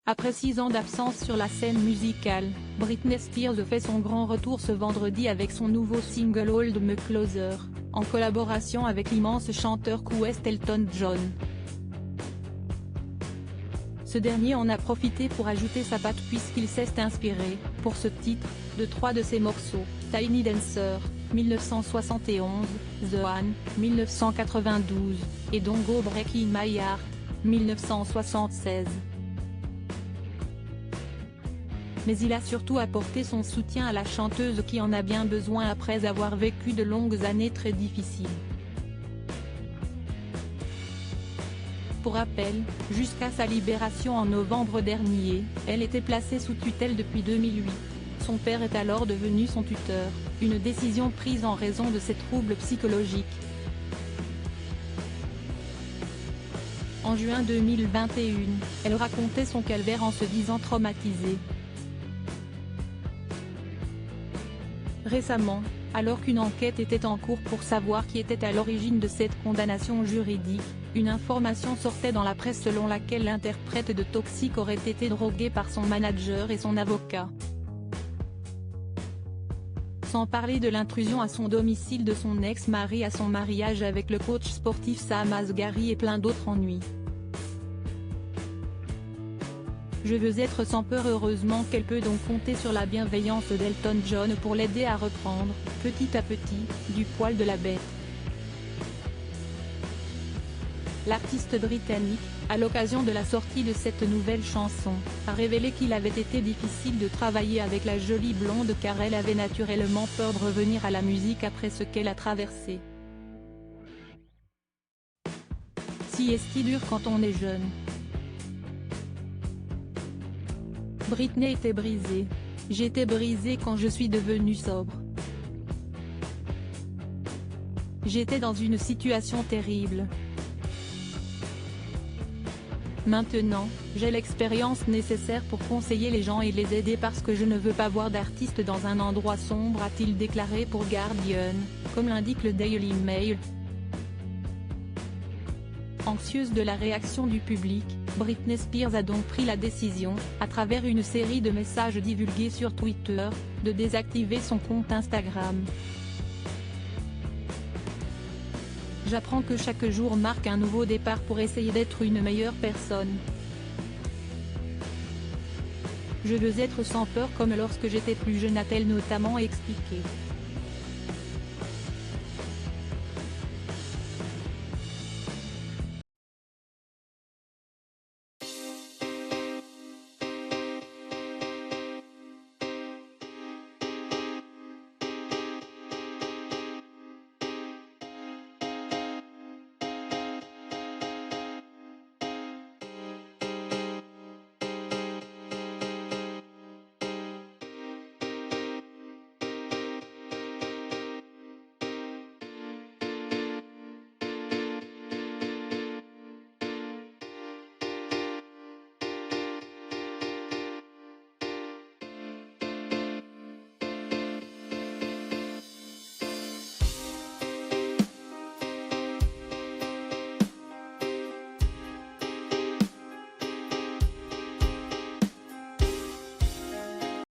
Après 6 ans d'absence sur la scène musicale, Britney Spears fait son grand retour ce vendredi avec son nouveau single Hold Me Closer, en collaboration avec l'immense chanteur West Elton John. Ce dernier en a profité pour ajouter sa patte puisqu'il s'est inspiré, pour ce titre, de 3 de ses morceaux, Tiny Dancer, 1971, The One, 1992, et Don't Go Breaking My Heart, 1976. Mais il a surtout apporté son soutien à la chanteuse qui en a bien besoin après avoir vécu de longues années très difficiles. Pour rappel, jusqu'à sa libération en novembre dernier, elle était placée sous tutelle depuis 2008. Son père est alors devenu son tuteur, une décision prise en raison de ses troubles psychologiques. En juin 2021, elle racontait son calvaire en se disant traumatisée. Récemment, alors qu'une enquête était en cours pour savoir qui était à l'origine de cette condamnation juridique, une information sortait dans la presse selon laquelle l'interprète de Toxic aurait été droguée par son manager et son avocat. Sans parler de l'intrusion à son domicile de son ex-mari à son mariage avec le coach sportif Sam Asghari et plein d'autres ennuis. Je veux être sans peur. Heureusement qu'elle peut donc compter sur la bienveillance d'Elton John pour l'aider à reprendre, petit à petit, du poil de la bête. L'artiste britannique, à l'occasion de la sortie de cette nouvelle chanson, a révélé qu'il avait été difficile de travailler avec la jolie blonde car elle avait naturellement peur de revenir à la musique après ce qu'elle a traversé. Si est-ce dur quand on est jeune. Britney était brisée. J'étais brisée quand je suis devenue sobre. J'étais dans une situation terrible. Maintenant, j'ai l'expérience nécessaire pour conseiller les gens et les aider parce que je ne veux pas voir d'artiste dans un endroit sombre, a-t-il déclaré pour Guardian, comme l'indique le Daily Mail. Anxieuse de la réaction du public, Britney Spears a donc pris la décision, à travers une série de messages divulgués sur Twitter, de désactiver son compte Instagram. J'apprends que chaque jour marque un nouveau départ pour essayer d'être une meilleure personne. Je veux être sans peur comme lorsque j'étais plus jeune, a-t-elle notamment expliqué.